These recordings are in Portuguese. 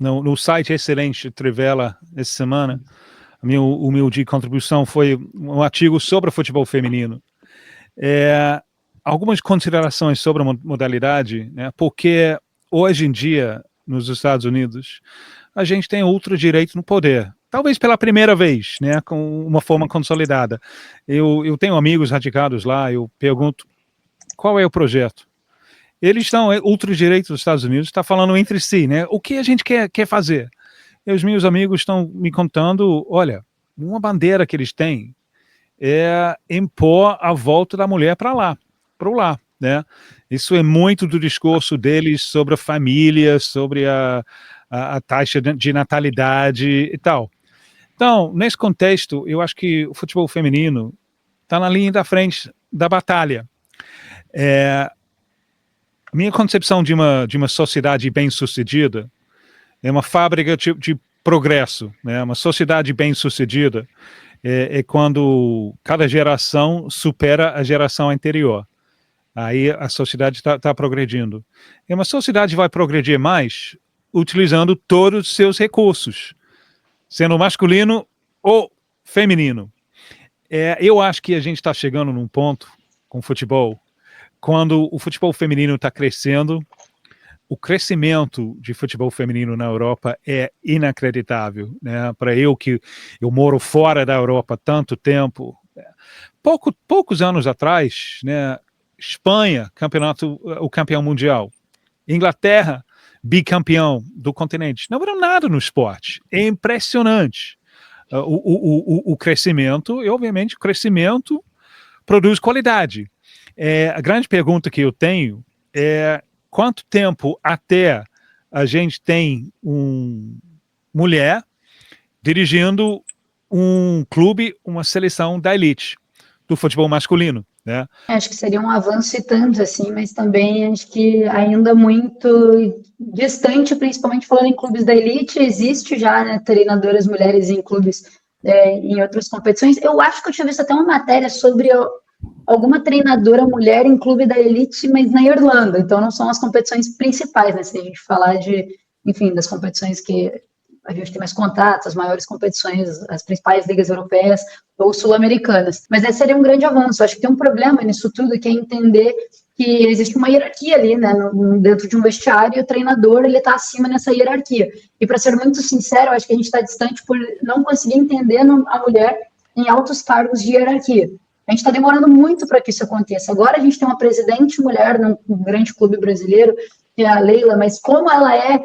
no site excelente Trivela essa semana. A minha humilde contribuição foi um artigo sobre o futebol feminino. Algumas considerações sobre a modalidade, né, porque hoje em dia, nos Estados Unidos, a gente tem outro direito no poder. Talvez pela primeira vez, né, com uma forma consolidada. Eu tenho amigos radicados lá, eu pergunto, qual é o projeto? Eles estão, outro direito dos Estados Unidos está falando entre si, né, o que a gente quer fazer? E os meus amigos estão me contando, olha, uma bandeira que eles têm é impor a volta da mulher para o lar, né? Isso é muito do discurso deles sobre a família, sobre a taxa de natalidade e tal. Então, nesse contexto, eu acho que o futebol feminino está na linha da frente da batalha. A minha concepção de uma sociedade bem-sucedida é uma fábrica de progresso, né? Uma sociedade bem-sucedida é quando cada geração supera a geração anterior. Aí a sociedade está progredindo. E uma sociedade vai progredir mais utilizando todos os seus recursos, sendo masculino ou feminino. Eu acho que a gente está chegando num ponto com o futebol, quando o futebol feminino está crescendo, o crescimento de futebol feminino na Europa é inacreditável, né? Para eu que eu moro fora da Europa há tanto tempo, poucos anos atrás, né? Espanha, o campeão mundial, Inglaterra, bicampeão do continente. Não era nada no esporte. É impressionante o crescimento, e obviamente o crescimento produz qualidade. A grande pergunta que eu tenho é quanto tempo até a gente tem uma mulher dirigindo um clube, uma seleção da elite do futebol masculino, né? Acho que seria um avanço e tanto, assim, mas também acho que ainda muito distante, principalmente falando em clubes da elite, existe já, né, treinadoras mulheres em clubes, em outras competições. Eu acho que eu tinha visto até uma matéria sobre alguma treinadora mulher em clube da elite, mas na Irlanda, então não são as competições principais, né, se a gente falar enfim, das competições que a gente tem mais contato, as maiores competições, as principais ligas europeias ou sul-americanas. Mas esse seria um grande avanço. Acho que tem um problema nisso tudo, que é entender que existe uma hierarquia ali, né, dentro de um vestiário, e o treinador, ele está acima nessa hierarquia. E, para ser muito sincero, acho que a gente está distante por não conseguir entender a mulher em altos cargos de hierarquia. A gente está demorando muito para que isso aconteça. Agora a gente tem uma presidente mulher num grande clube brasileiro, que é a Leila, mas como ela é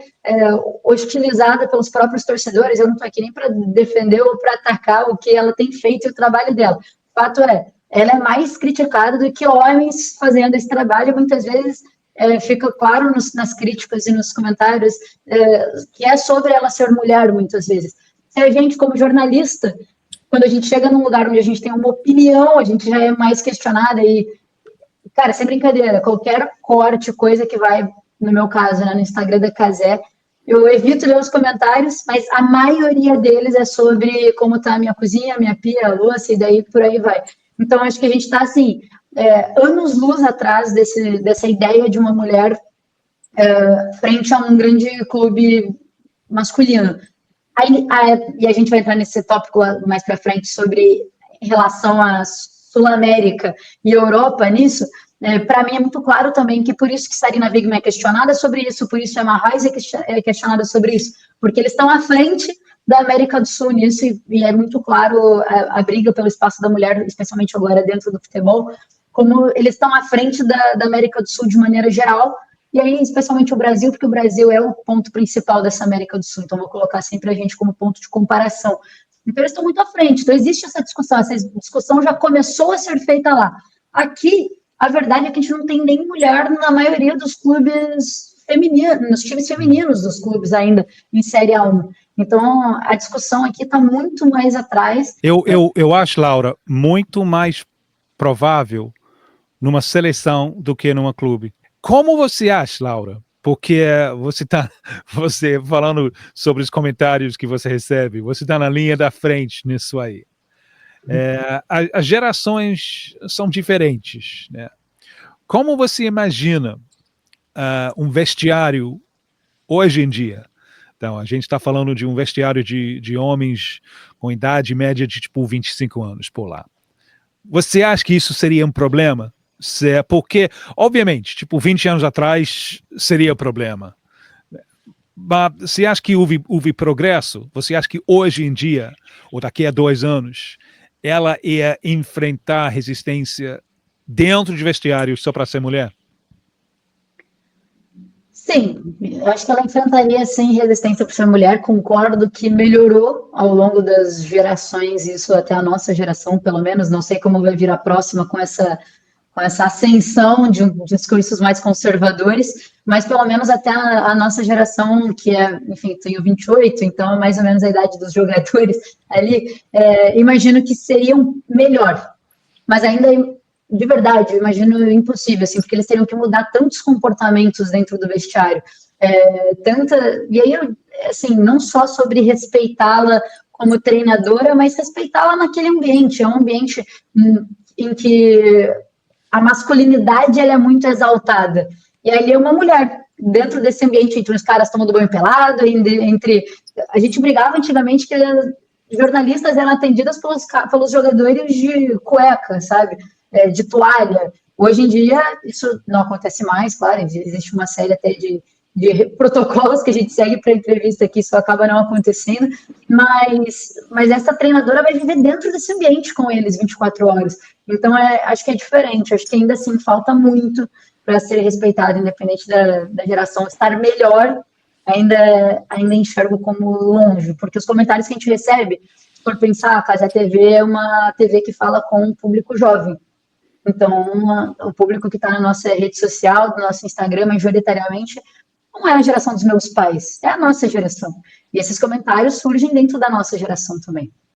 hostilizada pelos próprios torcedores, eu não estou aqui nem para defender ou para atacar o que ela tem feito e o trabalho dela. O fato é, ela é mais criticada do que homens fazendo esse trabalho, e muitas vezes fica claro nas críticas e nos comentários que é sobre ela ser mulher, muitas vezes. Se a gente, como jornalista, quando a gente chega num lugar onde a gente tem uma opinião, a gente já é mais questionada e, cara, sem brincadeira, qualquer corte, coisa que vai, no meu caso, né, no Instagram da Cazé, eu evito ler os comentários, mas a maioria deles é sobre como tá a minha cozinha, a minha pia, a louça, e daí por aí vai. Então, acho que a gente está, assim, anos-luz atrás dessa ideia de uma mulher frente a um grande clube masculino. E a gente vai entrar nesse tópico mais para frente sobre relação à Sul-América e Europa nisso. Para mim é muito claro também que por isso que Sarina Wiegman é questionada sobre isso, por isso a Emma Reis é questionada sobre isso, porque eles estão à frente da América do Sul nisso, e é muito claro a briga pelo espaço da mulher, especialmente agora dentro do futebol, como eles estão à frente da América do Sul de maneira geral, e aí, especialmente o Brasil, porque o Brasil é o ponto principal dessa América do Sul, então vou colocar sempre a gente como ponto de comparação. Então, eles estão muito à frente, então existe essa discussão já começou a ser feita lá. Aqui, a verdade é que a gente não tem nem mulher na maioria dos clubes femininos, nos times femininos dos clubes ainda, em Série A1. Então, a discussão aqui está muito mais atrás. Eu acho, Laura, muito mais provável numa seleção do que numa clube. Como você acha, Laura? Porque você falando sobre os comentários que você recebe, você está na linha da frente nisso aí. As gerações são diferentes, né? Como você imagina um vestiário hoje em dia? Então, a gente está falando de um vestiário de homens com idade média de tipo 25 anos por lá. Você acha que isso seria um problema? Porque, obviamente, tipo 20 anos atrás seria problema. Mas você acha que houve progresso? Você acha que hoje em dia, ou daqui a 2 anos, ela ia enfrentar resistência dentro de vestiário só para ser mulher? Sim, eu acho que ela enfrentaria sim resistência por ser mulher. Concordo que melhorou ao longo das gerações, isso até a nossa geração, pelo menos. Não sei como vai vir a próxima com essa ascensão de discursos mais conservadores, mas pelo menos até a nossa geração, que é, enfim, tenho 28, então é mais ou menos a idade dos jogadores ali, imagino que seriam melhor. Mas ainda, de verdade, eu imagino impossível, assim, porque eles teriam que mudar tantos comportamentos dentro do vestiário. E aí, assim, não só sobre respeitá-la como treinadora, mas respeitá-la naquele ambiente. É um ambiente em que a masculinidade ela é muito exaltada. E ali é uma mulher dentro desse ambiente, entre os caras tomando banho pelado, a gente brigava antigamente que jornalistas eram atendidas pelos jogadores de cueca, sabe? De toalha. Hoje em dia, isso não acontece mais, claro, existe uma série até de protocolos que a gente segue para entrevista que isso acaba não acontecendo, mas essa treinadora vai viver dentro desse ambiente com eles 24 horas. Então, acho que é diferente, acho que ainda assim falta muito para ser respeitado, independente da geração estar melhor, ainda enxergo como longe, porque os comentários que a gente recebe, por pensar, a Casa TV é uma TV que fala com um público jovem. Então, o público que está na nossa rede social, no nosso Instagram, majoritariamente, não é a geração dos meus pais, é a nossa geração. E esses comentários surgem dentro da nossa geração também.